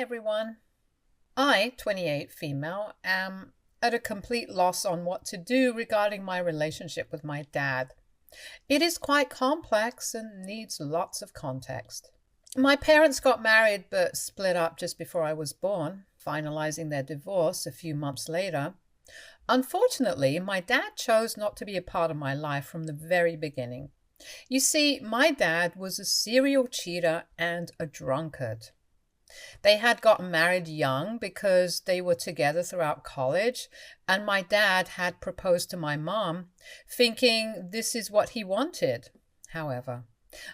Hi everyone. I, 28 female, am at a complete loss on what to do regarding my relationship with my dad. It is quite complex and needs lots of context. My parents got married but split up just before I was born, finalizing their divorce a few months later. Unfortunately, my dad chose not to be a part of my life from the very beginning. You see, my dad was a serial cheater and a drunkard. They had gotten married young because they were together throughout college, and my dad had proposed to my mom, thinking this is what he wanted. However,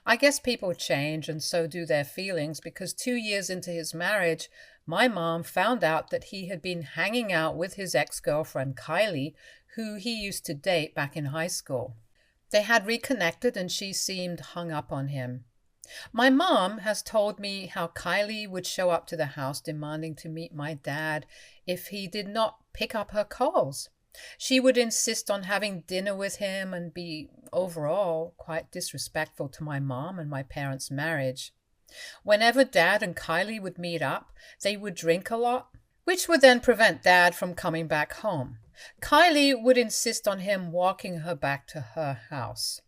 I guess people change and so do their feelings because 2 years into his marriage, my mom found out that he had been hanging out with his ex-girlfriend Kylie, who he used to date back in high school. They had reconnected and she seemed hung up on him. My mom has told me how Kylie would show up to the house demanding to meet my dad if he did not pick up her calls. She would insist on having dinner with him and be overall quite disrespectful to my mom and my parents' marriage. Whenever Dad and Kylie would meet up, they would drink a lot, which would then prevent Dad from coming back home. Kylie would insist on him walking her back to her house.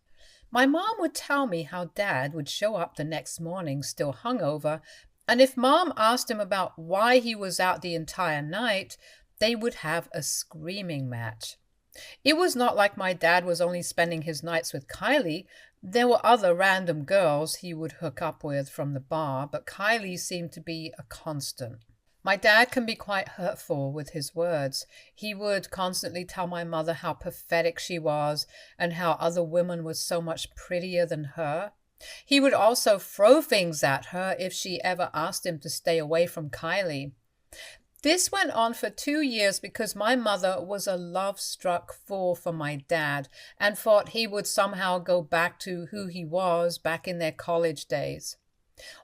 My mom would tell me how Dad would show up the next morning still hungover, and if Mom asked him about why he was out the entire night, they would have a screaming match. It was not like my dad was only spending his nights with Kylie. There were other random girls he would hook up with from the bar, but Kylie seemed to be a constant. My dad can be quite hurtful with his words. He would constantly tell my mother how pathetic she was and how other women were so much prettier than her. He would also throw things at her if she ever asked him to stay away from Kylie. This went on for 2 years because my mother was a love-struck fool for my dad and thought he would somehow go back to who he was back in their college days.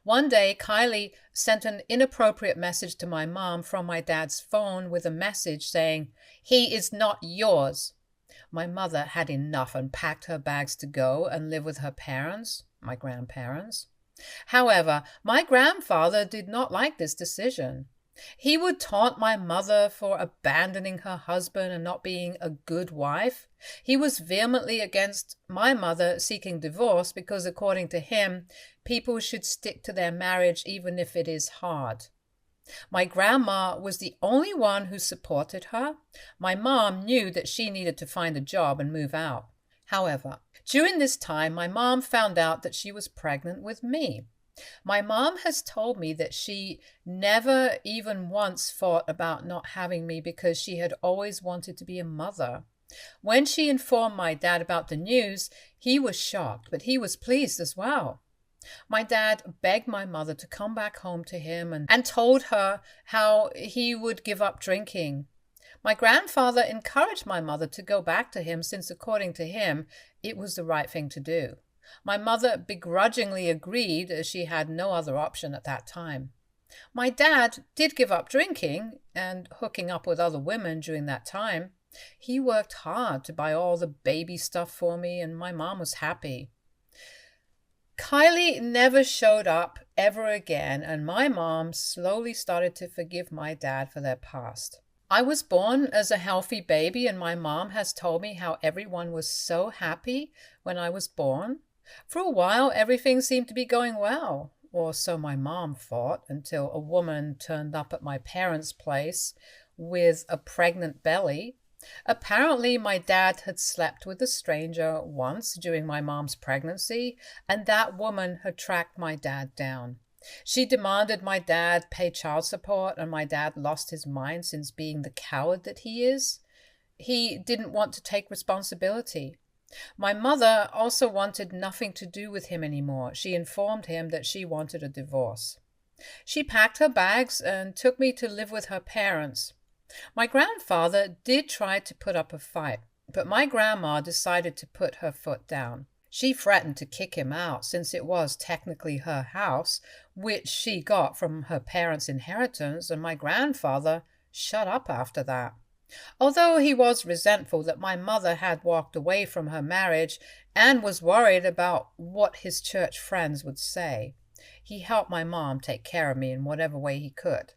One day, Kylie sent an inappropriate message to my mom from my dad's phone with a message saying, "He is not yours." My mother had enough and packed her bags to go and live with her parents, my grandparents. However, my grandfather did not like this decision. He would taunt my mother for abandoning her husband and not being a good wife. He was vehemently against my mother seeking divorce because, according to him, people should stick to their marriage even if it is hard. My grandma was the only one who supported her. My mom knew that she needed to find a job and move out. However, during this time, my mom found out that she was pregnant with me. My mom has told me that she never even once thought about not having me because she had always wanted to be a mother. When she informed my dad about the news, he was shocked, but he was pleased as well. My dad begged my mother to come back home to him and told her how he would give up drinking. My grandfather encouraged my mother to go back to him since, according to him, it was the right thing to do. My mother begrudgingly agreed as she had no other option at that time. My dad did give up drinking and hooking up with other women during that time. He worked hard to buy all the baby stuff for me, and my mom was happy. Kylie never showed up ever again, and my mom slowly started to forgive my dad for their past. I was born as a healthy baby, and my mom has told me how everyone was so happy when I was born. For a while, everything seemed to be going well, or so my mom thought, until a woman turned up at my parents' place with a pregnant belly. Apparently, my dad had slept with a stranger once during my mom's pregnancy, and that woman had tracked my dad down. She demanded my dad pay child support, and my dad lost his mind since being the coward that he is. He didn't want to take responsibility. My mother also wanted nothing to do with him anymore. She informed him that she wanted a divorce. She packed her bags and took me to live with her parents. My grandfather did try to put up a fight, but my grandma decided to put her foot down. She threatened to kick him out since it was technically her house, which she got from her parents' inheritance, and my grandfather shut up after that. Although he was resentful that my mother had walked away from her marriage and was worried about what his church friends would say. He helped my mom take care of me in whatever way he could.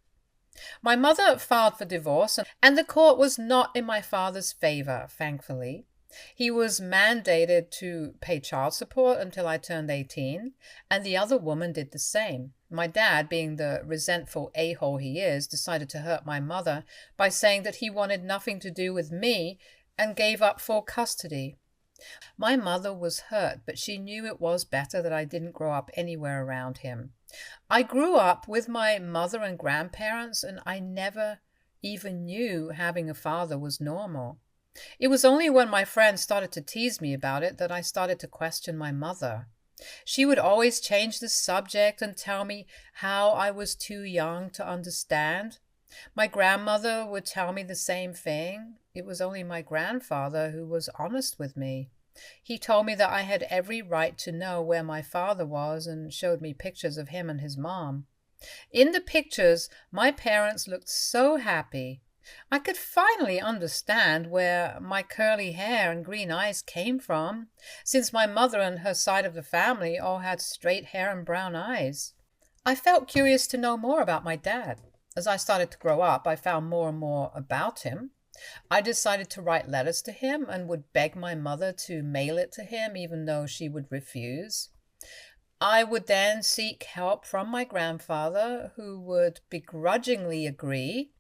My mother filed for divorce, and the court was not in my father's favor, thankfully. He was mandated to pay child support until I turned 18, and the other woman did the same. My dad, being the resentful a-hole he is, decided to hurt my mother by saying that he wanted nothing to do with me and gave up full custody. My mother was hurt, but she knew it was better that I didn't grow up anywhere around him. I grew up with my mother and grandparents, and I never even knew having a father was normal. It was only when my friends started to tease me about it that I started to question my mother. She would always change the subject and tell me how I was too young to understand. My grandmother would tell me the same thing. It was only my grandfather who was honest with me. He told me that I had every right to know where my father was and showed me pictures of him and his mom. In the pictures, my parents looked so happy. I could finally understand where my curly hair and green eyes came from, since my mother and her side of the family all had straight hair and brown eyes. I felt curious to know more about my dad. As I started to grow up, I found more and more about him. I decided to write letters to him and would beg my mother to mail it to him, even though she would refuse. I would then seek help from my grandfather, who would begrudgingly agree.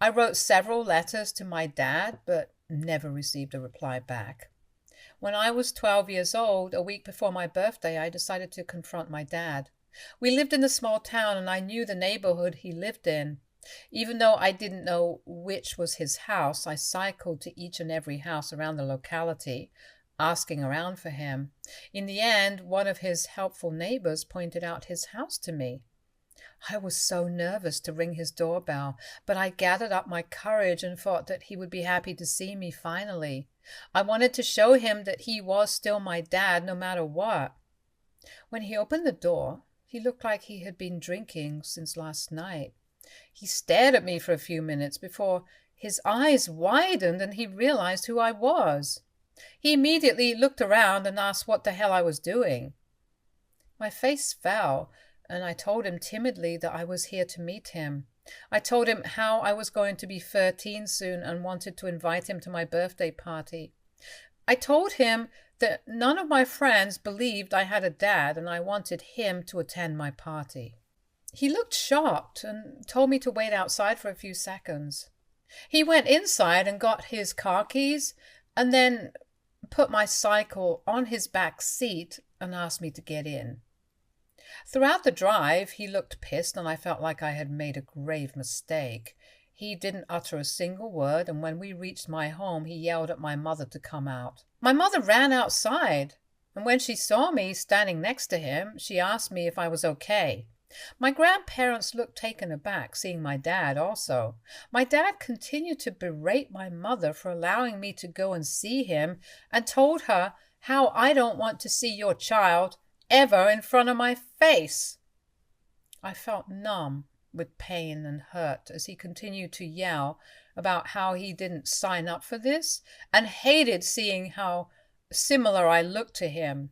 I wrote several letters to my dad, but never received a reply back. When I was 12 years old, a week before my birthday, I decided to confront my dad. We lived in a small town, and I knew the neighborhood he lived in. Even though I didn't know which was his house, I cycled to each and every house around the locality, asking around for him. In the end, one of his helpful neighbors pointed out his house to me. I was so nervous to ring his doorbell, but I gathered up my courage and thought that he would be happy to see me finally. I wanted to show him that he was still my dad, no matter what. When he opened the door, he looked like he had been drinking since last night. He stared at me for a few minutes before his eyes widened and he realized who I was. He immediately looked around and asked what the hell I was doing. My face fell, and I told him timidly that I was here to meet him. I told him how I was going to be 13 soon and wanted to invite him to my birthday party. I told him that none of my friends believed I had a dad and I wanted him to attend my party. He looked shocked and told me to wait outside for a few seconds. He went inside and got his car keys and then put my cycle on his back seat and asked me to get in. Throughout the drive, he looked pissed and I felt like I had made a grave mistake. He didn't utter a single word, and when we reached my home, he yelled at my mother to come out. My mother ran outside, and when she saw me standing next to him, she asked me if I was okay. My grandparents looked taken aback, seeing my dad also. My dad continued to berate my mother for allowing me to go and see him and told her how I don't want to see your child ever in front of my face. I felt numb with pain and hurt as he continued to yell about how he didn't sign up for this and hated seeing how similar I looked to him.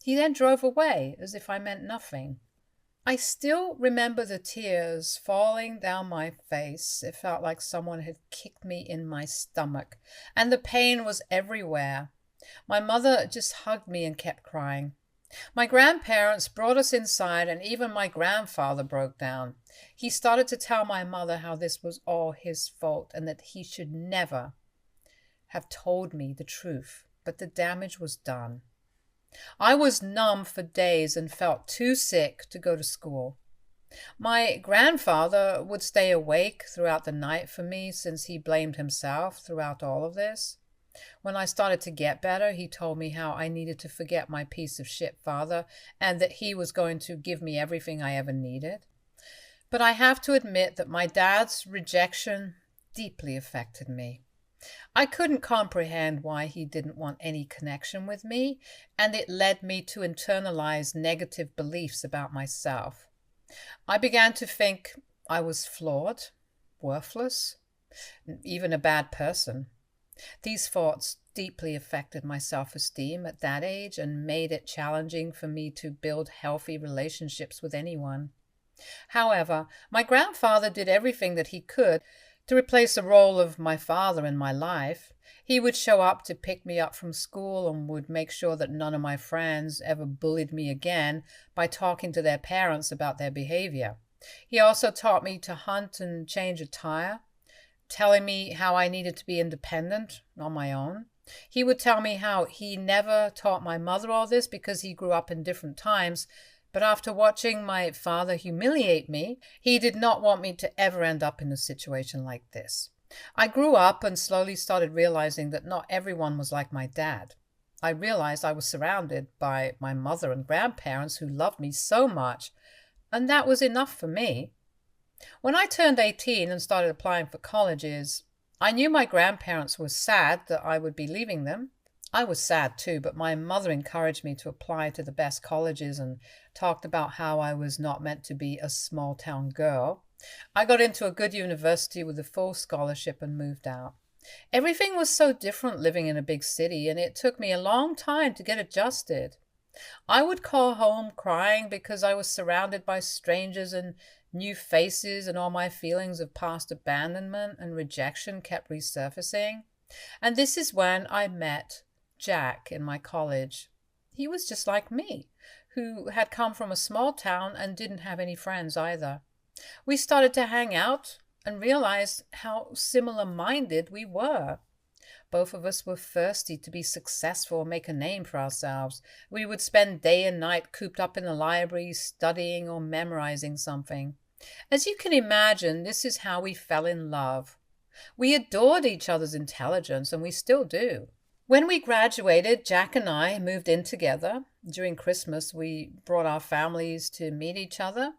He then drove away as if I meant nothing. I still remember the tears falling down my face. It felt like someone had kicked me in my stomach, and the pain was everywhere. My mother just hugged me and kept crying. My grandparents brought us inside, and even my grandfather broke down. He started to tell my mother how this was all his fault and that he should never have told me the truth, but the damage was done. I was numb for days and felt too sick to go to school. My grandfather would stay awake throughout the night for me since he blamed himself throughout all of this. When I started to get better, he told me how I needed to forget my piece of shit father and that he was going to give me everything I ever needed. But I have to admit that my dad's rejection deeply affected me. I couldn't comprehend why he didn't want any connection with me, and it led me to internalize negative beliefs about myself. I began to think I was flawed, worthless, even a bad person. These thoughts deeply affected my self-esteem at that age and made it challenging for me to build healthy relationships with anyone. However, my grandfather did everything that he could to replace the role of my father in my life. He would show up to pick me up from school and would make sure that none of my friends ever bullied me again by talking to their parents about their behavior. He also taught me to hunt and change a tire, telling me how I needed to be independent on my own. He would tell me how he never taught my mother all this because he grew up in different times, but after watching my father humiliate me, he did not want me to ever end up in a situation like this. I grew up and slowly started realizing that not everyone was like my dad. I realized I was surrounded by my mother and grandparents who loved me so much, and that was enough for me. When I turned 18 and started applying for colleges, I knew my grandparents were sad that I would be leaving them. I was sad too, but my mother encouraged me to apply to the best colleges and talked about how I was not meant to be a small town girl. I got into a good university with a full scholarship and moved out. Everything was so different living in a big city, and it took me a long time to get adjusted. I would call home crying because I was surrounded by strangers and new faces, and all my feelings of past abandonment and rejection kept resurfacing. And this is when I met Jack in my college. He was just like me, who had come from a small town and didn't have any friends either. We started to hang out and realized how similar-minded we were. Both of us were thirsty to be successful and make a name for ourselves. We would spend day and night cooped up in the library, studying or memorizing something. As you can imagine, this is how we fell in love. We adored each other's intelligence, and we still do. When we graduated, Jack and I moved in together. During Christmas, we brought our families to meet each other.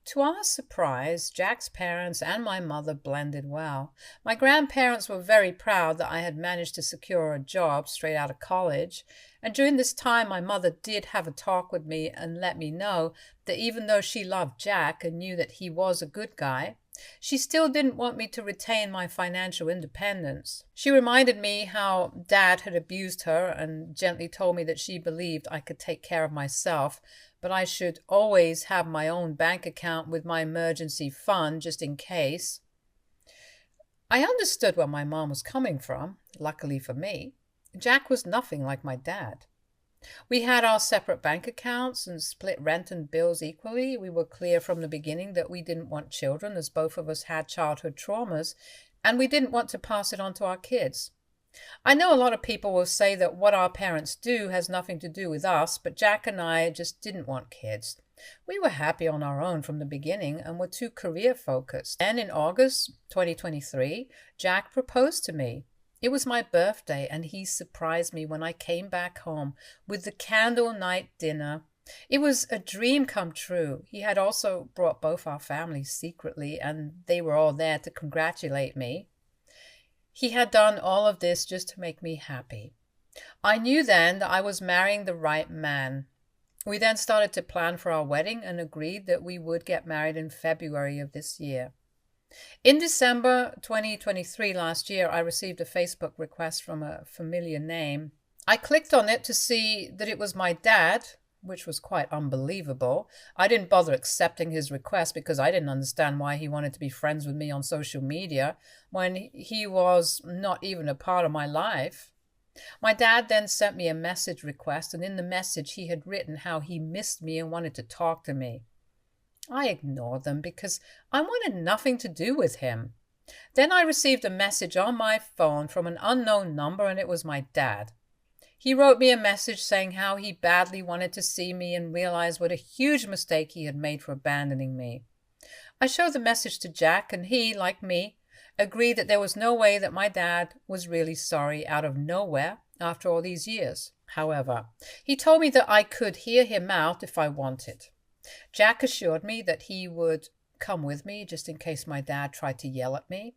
To our surprise, Jack's parents and my mother blended well. My grandparents were very proud that I had managed to secure a job straight out of college, and during this time my mother did have a talk with me and let me know that even though she loved Jack and knew that he was a good guy, she still didn't want me to retain my financial independence. She reminded me how Dad had abused her and gently told me that she believed I could take care of myself, but I should always have my own bank account with my emergency fund just in case. I understood where my mom was coming from, luckily for me. Jack was nothing like my dad. We had our separate bank accounts and split rent and bills equally. We were clear from the beginning that we didn't want children, as both of us had childhood traumas, and we didn't want to pass it on to our kids. I know a lot of people will say that what our parents do has nothing to do with us, but Jack and I just didn't want kids. We were happy on our own from the beginning and were too career-focused. Then in August 2023, Jack proposed to me. It was my birthday, and he surprised me when I came back home with the candle night dinner. It was a dream come true. He had also brought both our families secretly, and they were all there to congratulate me. He had done all of this just to make me happy. I knew then that I was marrying the right man. We then started to plan for our wedding and agreed that we would get married in February of this year. In December 2023 last year, I received a Facebook request from a familiar name. I clicked on it to see that it was my dad, which was quite unbelievable. I didn't bother accepting his request because I didn't understand why he wanted to be friends with me on social media when he was not even a part of my life. My dad then sent me a message request, and in the message he had written how he missed me and wanted to talk to me. I ignored them because I wanted nothing to do with him. Then I received a message on my phone from an unknown number, and it was my dad. He wrote me a message saying how he badly wanted to see me and realized what a huge mistake he had made for abandoning me. I showed the message to Jack, and he, like me, agreed that there was no way that my dad was really sorry out of nowhere after all these years. However, he told me that I could hear him out if I wanted. Jack assured me that he would come with me just in case my dad tried to yell at me.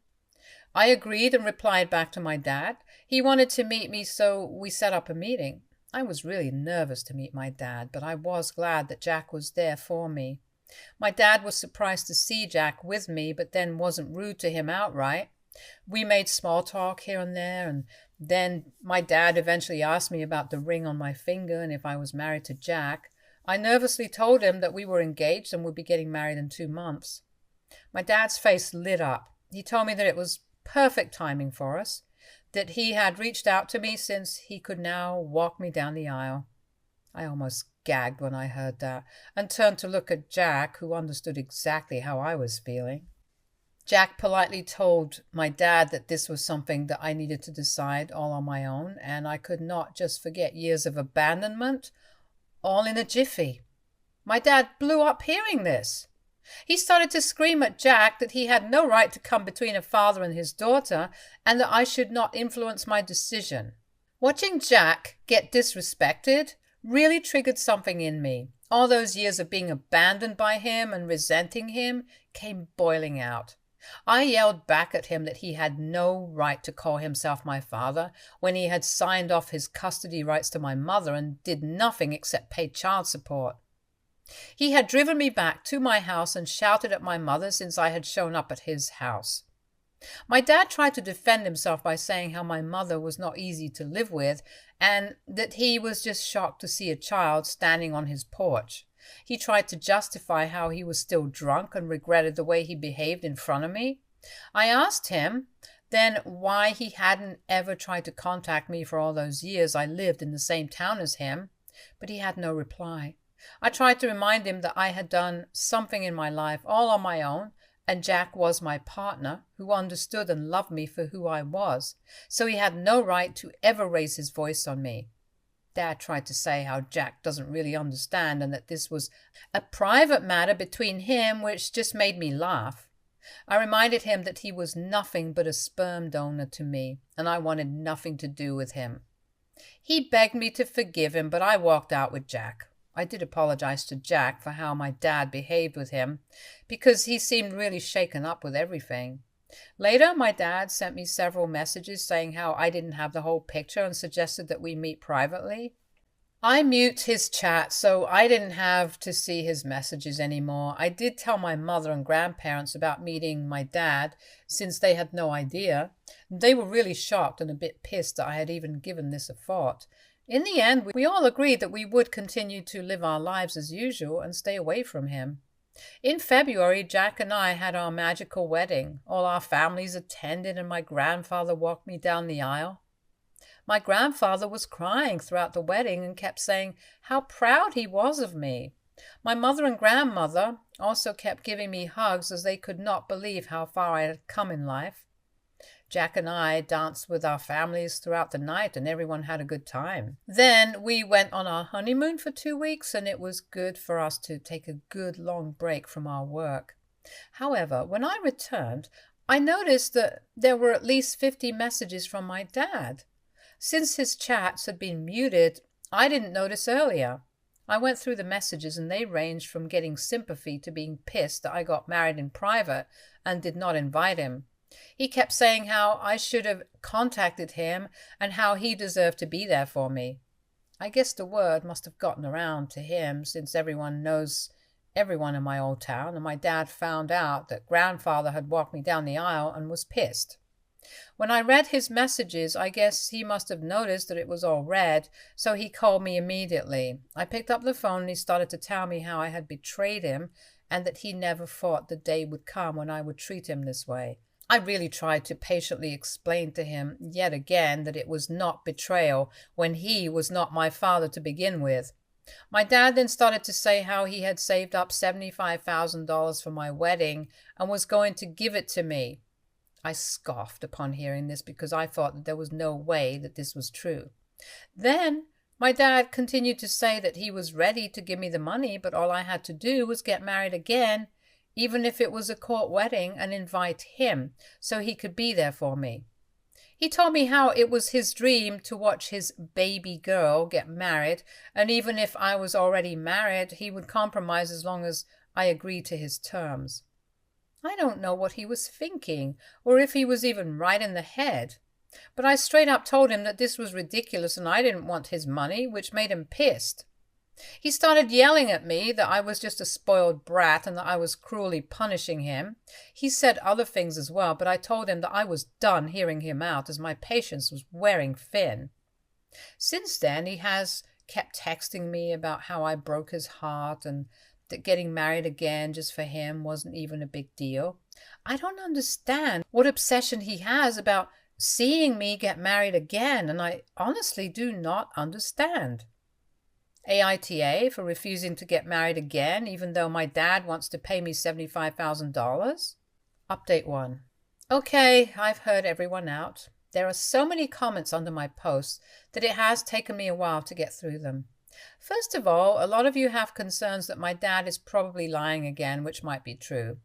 I agreed and replied back to my dad. He wanted to meet me, so we set up a meeting. I was really nervous to meet my dad, but I was glad that Jack was there for me. My dad was surprised to see Jack with me, but then wasn't rude to him outright. We made small talk here and there, and then my dad eventually asked me about the ring on my finger and if I was married to Jack. I nervously told him that we were engaged and would be getting married in 2 months. My dad's face lit up. He told me that it was perfect timing for us, that he had reached out to me since he could now walk me down the aisle. I almost gagged when I heard that and turned to look at Jack, who understood exactly how I was feeling. Jack politely told my dad that this was something that I needed to decide all on my own, and I could not just forget years of abandonment all in a jiffy. My dad blew up hearing this. He started to scream at Jack that he had no right to come between a father and his daughter, and that I should not influence my decision. Watching Jack get disrespected really triggered something in me. All those years of being abandoned by him and resenting him came boiling out. I yelled back at him that he had no right to call himself my father when he had signed off his custody rights to my mother and did nothing except pay child support. He had driven me back to my house and shouted at my mother since I had shown up at his house. My dad tried to defend himself by saying how my mother was not easy to live with and that he was just shocked to see a child standing on his porch. He tried to justify how he was still drunk and regretted the way he behaved in front of me. I asked him then why he hadn't ever tried to contact me for all those years I lived in the same town as him, but he had no reply. I tried to remind him that I had done something in my life all on my own, and Jack was my partner who understood and loved me for who I was, so he had no right to ever raise his voice on me. Dad tried to say how Jack doesn't really understand and that this was a private matter between him, which just made me laugh. I reminded him that he was nothing but a sperm donor to me, and I wanted nothing to do with him. He begged me to forgive him, but I walked out with Jack. I did apologize to Jack for how my dad behaved with him, because he seemed really shaken up with everything. Later, my dad sent me several messages saying how I didn't have the whole picture and suggested that we meet privately. I mute his chat, so I didn't have to see his messages anymore. I did tell my mother and grandparents about meeting my dad, since they had no idea. They were really shocked and a bit pissed that I had even given this a thought. In the end, we all agreed that we would continue to live our lives as usual and stay away from him. In February, Jack and I had our magical wedding. All our families attended and my grandfather walked me down the aisle. My grandfather was crying throughout the wedding and kept saying how proud he was of me. My mother and grandmother also kept giving me hugs as they could not believe how far I had come in life. Jack and I danced with our families throughout the night and everyone had a good time. Then we went on our honeymoon for 2 weeks and it was good for us to take a good long break from our work. However, when I returned, I noticed that there were at least 50 messages from my dad. Since his chats had been muted, I didn't notice earlier. I went through the messages and they ranged from getting sympathy to being pissed that I got married in private and did not invite him. He kept saying how I should have contacted him and how he deserved to be there for me. I guess the word must have gotten around to him since everyone knows everyone in my old town, and my dad found out that grandfather had walked me down the aisle and was pissed. When I read his messages, I guess he must have noticed that it was all read, so he called me immediately. I picked up the phone and he started to tell me how I had betrayed him and that he never thought the day would come when I would treat him this way. I really tried to patiently explain to him yet again that it was not betrayal when he was not my father to begin with. My dad then started to say how he had saved up $75,000 for my wedding and was going to give it to me. I scoffed upon hearing this because I thought that there was no way that this was true. Then my dad continued to say that he was ready to give me the money, but all I had to do was get married again, even if it was a court wedding, and invite him so he could be there for me. He told me how it was his dream to watch his baby girl get married, and even if I was already married, he would compromise as long as I agreed to his terms. I don't know what he was thinking, or if he was even right in the head, but I straight up told him that this was ridiculous and I didn't want his money, which made him pissed. He started yelling at me that I was just a spoiled brat and that I was cruelly punishing him. He said other things as well, but I told him that I was done hearing him out as my patience was wearing thin. Since then, he has kept texting me about how I broke his heart and that getting married again just for him wasn't even a big deal. I don't understand what obsession he has about seeing me get married again, and I honestly do not understand. AITA for refusing to get married again, even though my dad wants to pay me $75,000? Update 1. Okay, I've heard everyone out. There are so many comments under my posts that it has taken me a while to get through them. First of all, a lot of you have concerns that my dad is probably lying again, which might be true.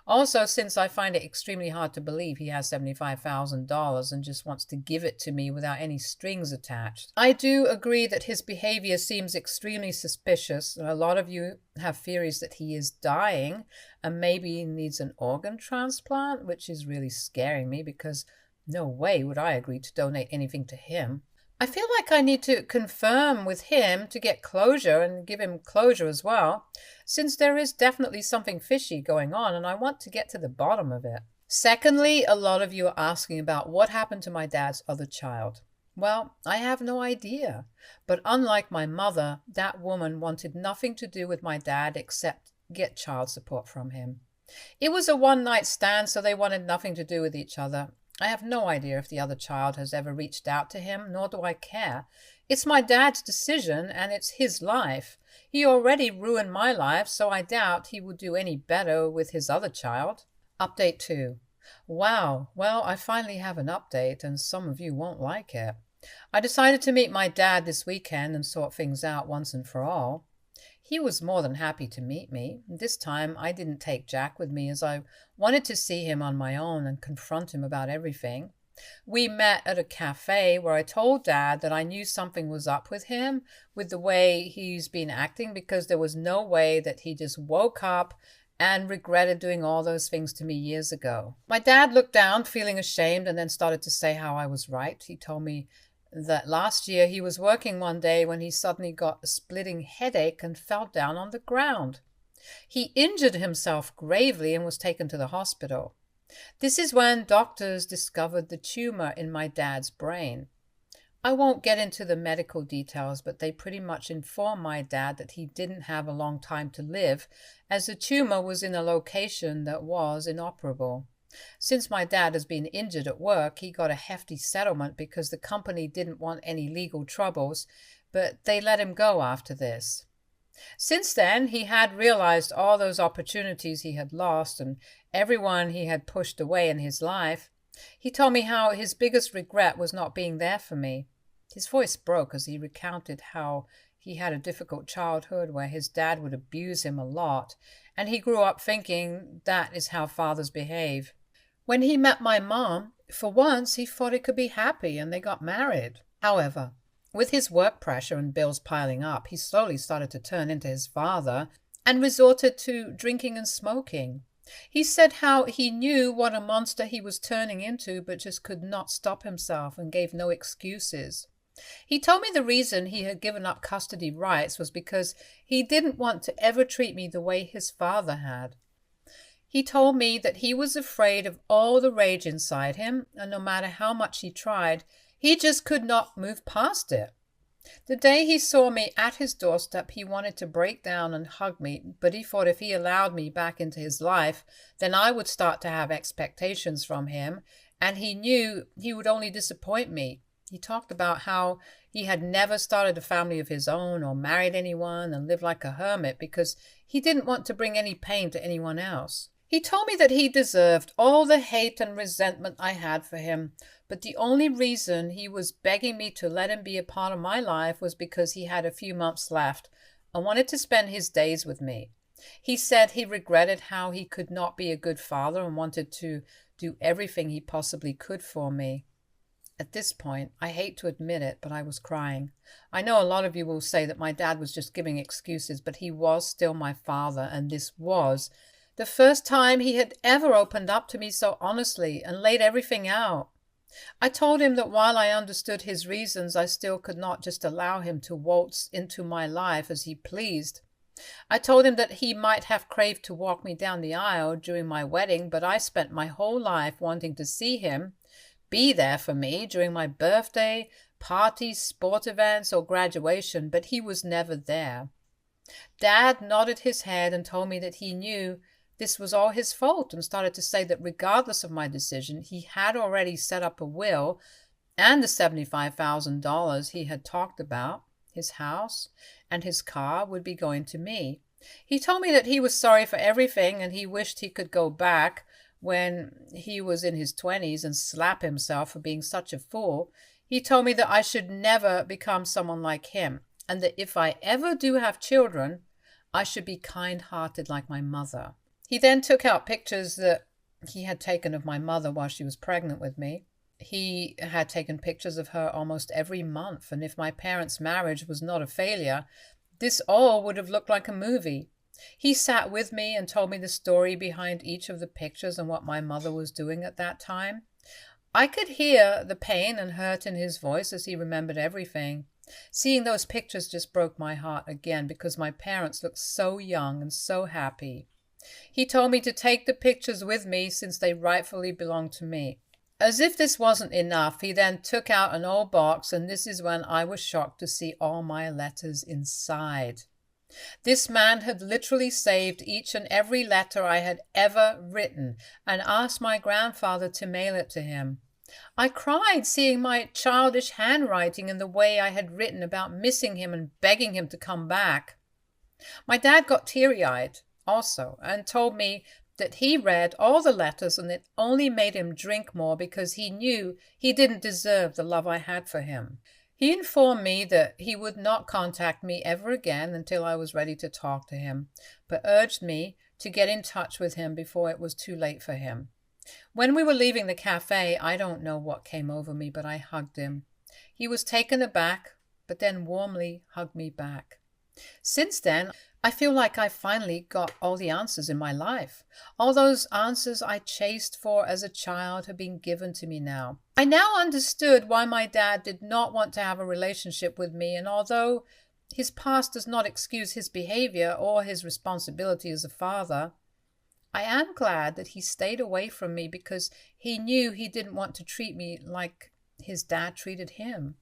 Also, since I find it extremely hard to believe he has $75,000 and just wants to give it to me without any strings attached. I do agree that his behavior seems extremely suspicious. A lot of you have theories that he is dying and maybe needs an organ transplant, which is really scaring me because no way would I agree to donate anything to him. I feel like I need to confirm with him to get closure and give him closure as well, since there is definitely something fishy going on and I want to get to the bottom of it. Secondly, a lot of you are asking about what happened to my dad's other child. Well, I have no idea, but unlike my mother, that woman wanted nothing to do with my dad except get child support from him. It was a one-night stand, so they wanted nothing to do with each other. I have no idea if the other child has ever reached out to him, nor do I care. It's my dad's decision, and it's his life. He already ruined my life, so I doubt he will do any better with his other child. Update 2. Wow, well, I finally have an update, and some of you won't like it. I decided to meet my dad this weekend and sort things out once and for all. He was more than happy to meet me. This time I didn't take Jack with me as I wanted to see him on my own and confront him about everything. We met at a cafe where I told Dad that I knew something was up with him, with the way he's been acting, because there was no way that he just woke up and regretted doing all those things to me years ago. My dad looked down, feeling ashamed, and then started to say how I was right. He told me that last year he was working one day when he suddenly got a splitting headache and fell down on the ground. He injured himself gravely and was taken to the hospital. This is when doctors discovered the tumor in my dad's brain. I won't get into the medical details, but they pretty much informed my dad that he didn't have a long time to live, as the tumor was in a location that was inoperable. Since my dad has been injured at work, he got a hefty settlement because the company didn't want any legal troubles, but they let him go after this. Since then, he had realized all those opportunities he had lost and everyone he had pushed away in his life. He told me how his biggest regret was not being there for me. His voice broke as he recounted how he had a difficult childhood where his dad would abuse him a lot, and he grew up thinking that is how fathers behave. When he met my mom, for once he thought he could be happy and they got married. However, with his work pressure and bills piling up, he slowly started to turn into his father and resorted to drinking and smoking. He said how he knew what a monster he was turning into but just could not stop himself and gave no excuses. He told me the reason he had given up custody rights was because he didn't want to ever treat me the way his father had. He told me that he was afraid of all the rage inside him, and no matter how much he tried, he just could not move past it. The day he saw me at his doorstep, he wanted to break down and hug me, but he thought if he allowed me back into his life, then I would start to have expectations from him, and he knew he would only disappoint me. He talked about how he had never started a family of his own or married anyone and lived like a hermit because he didn't want to bring any pain to anyone else. He told me that he deserved all the hate and resentment I had for him, but the only reason he was begging me to let him be a part of my life was because he had a few months left and wanted to spend his days with me. He said he regretted how he could not be a good father and wanted to do everything he possibly could for me. At this point, I hate to admit it, but I was crying. I know a lot of you will say that my dad was just giving excuses, but he was still my father, and this was the first time he had ever opened up to me so honestly and laid everything out. I told him that while I understood his reasons, I still could not just allow him to waltz into my life as he pleased. I told him that he might have craved to walk me down the aisle during my wedding, but I spent my whole life wanting to see him, be there for me during my birthday, parties, sport events, or graduation, but he was never there. Dad nodded his head and told me that he knew this was all his fault and started to say that regardless of my decision, he had already set up a will and the $75,000 he had talked about, his house and his car, would be going to me. He told me that he was sorry for everything and he wished he could go back when he was in his 20s and slap himself for being such a fool. He told me that I should never become someone like him, and that if I ever do have children, I should be kind-hearted like my mother. He then took out pictures that he had taken of my mother while she was pregnant with me. He had taken pictures of her almost every month, and if my parents' marriage was not a failure, this all would have looked like a movie. He sat with me and told me the story behind each of the pictures and what my mother was doing at that time. I could hear the pain and hurt in his voice as he remembered everything. Seeing those pictures just broke my heart again because my parents looked so young and so happy. He told me to take the pictures with me since they rightfully belonged to me. As if this wasn't enough, he then took out an old box, and this is when I was shocked to see all my letters inside. This man had literally saved each and every letter I had ever written and asked my grandfather to mail it to him. I cried seeing my childish handwriting and the way I had written about missing him and begging him to come back. My dad got teary-eyed also and told me that he read all the letters and it only made him drink more because he knew he didn't deserve the love I had for him. He informed me that he would not contact me ever again until I was ready to talk to him, but urged me to get in touch with him before it was too late for him. When we were leaving the cafe, I don't know what came over me, but I hugged him. He was taken aback, but then warmly hugged me back. Since then, I feel like I finally got all the answers in my life. All those answers I chased for as a child have been given to me now. I now understood why my dad did not want to have a relationship with me, and although his past does not excuse his behavior or his responsibility as a father, I am glad that he stayed away from me because he knew he didn't want to treat me like his dad treated him.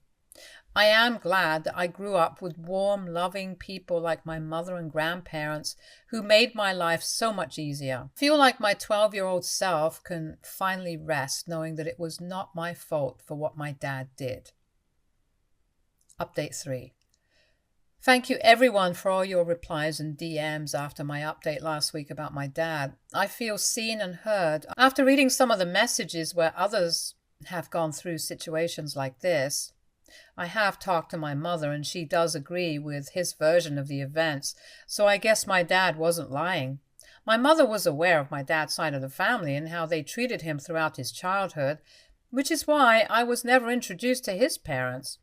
I am glad that I grew up with warm, loving people like my mother and grandparents who made my life so much easier. I feel like my 12-year-old self can finally rest knowing that it was not my fault for what my dad did. Update 3. Thank you everyone for all your replies and DMs after my update last week about my dad. I feel seen and heard. After reading some of the messages where others have gone through situations like this, I have talked to my mother and she does agree with his version of the events, so I guess my dad wasn't lying. My mother was aware of my dad's side of the family and how they treated him throughout his childhood, which is why I was never introduced to his parents.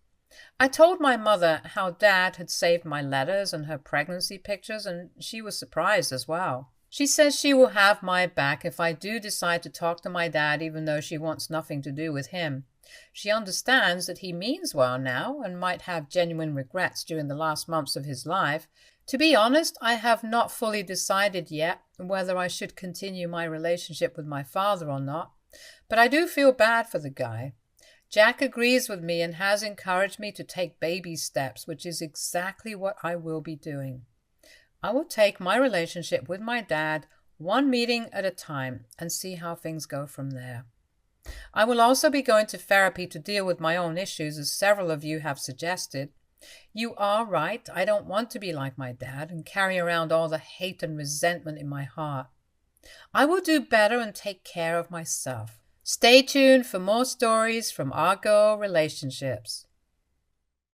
I told my mother how Dad had saved my letters and her pregnancy pictures, and she was surprised as well. She says she will have my back if I do decide to talk to my dad, even though she wants nothing to do with him. She understands that he means well now and might have genuine regrets during the last months of his life. To be honest, I have not fully decided yet whether I should continue my relationship with my father or not, but I do feel bad for the guy. Jack agrees with me and has encouraged me to take baby steps, which is exactly what I will be doing. I will take my relationship with my dad one meeting at a time and see how things go from there. I will also be going to therapy to deal with my own issues, as several of you have suggested. You are right, I don't want to be like my dad and carry around all the hate and resentment in my heart. I will do better and take care of myself. Stay tuned for more stories from our girl relationships.